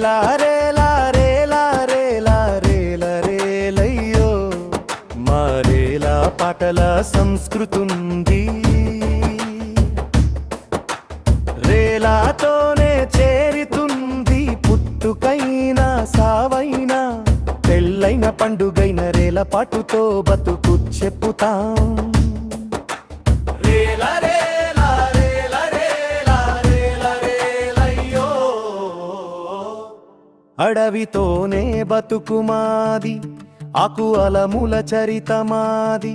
రేలా రేలా రేలా రేలా రేల రేలయ్యో మా రేలా పాటల సంస్కృతుంది. రేలాతోనే చేరుతుంది పుట్టుకైనా సావైనా, పెళ్ళైన పండుగైన రేల పాటుతో బతుకు చెప్పుతాం. అడవితోనే బతుకుమాది, ఆకు అలముల చరితమాది,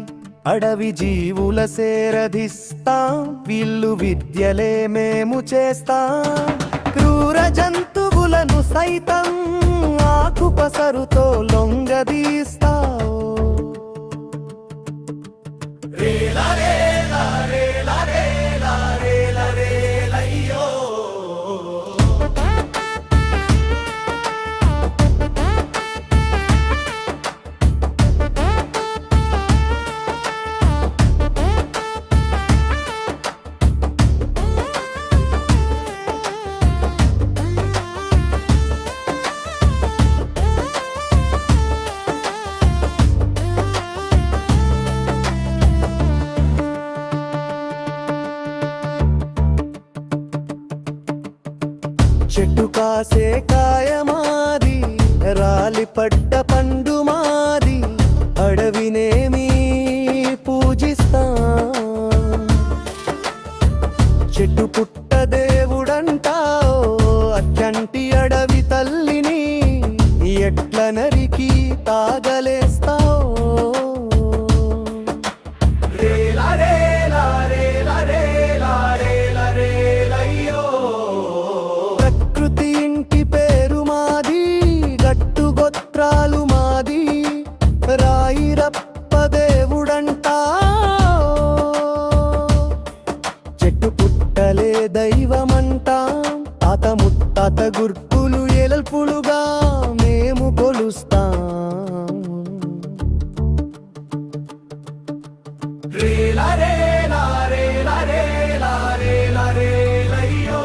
అడవి జీవుల సేరధిస్తాం, వీళ్ళు విద్యలే మేము చేస్తాం. క్రూర జంతువులను సైతం ఆకు పసరుతో లొంగదీస్తాం. చెట్టు కాసే కాయమాది, రాలి పడ్డ పండు మాది, అడవినేమి పూజిస్తాం. చెట్టు పుట్ట దేవుడంటావు, అచ్చంటి అడవి తల్లిని ఎట్ల నరికి తాగలేస్తావు. గొత్రాలు మాది, రాయిరప్ప దేవుడంటా, చెట్టు పుట్టలే దైవమంటా. తాత ముత్తాత గుర్తులు ఎలల్పులుగా మేము కొలుస్తాం. రేలా రేలా రేలా రేలా రేలా రేలయ్యో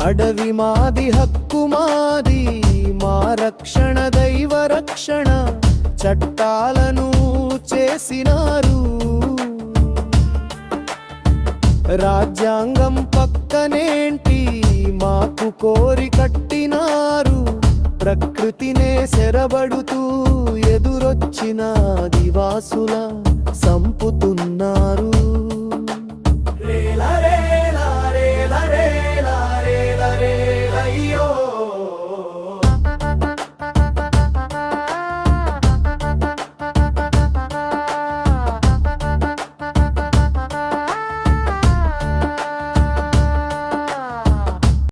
అడవి మాది, హక్కు మాది, మా రక్షణ దైవ రక్షణ, చట్టాలను చేసినారు. రాజ్యాంగం పక్కనేంటి మాకు కోరి కట్టినారు. ప్రకృతినే సెరబడుతూ ఎదురొచ్చిన ఆదివాసుల సంపుతుంది.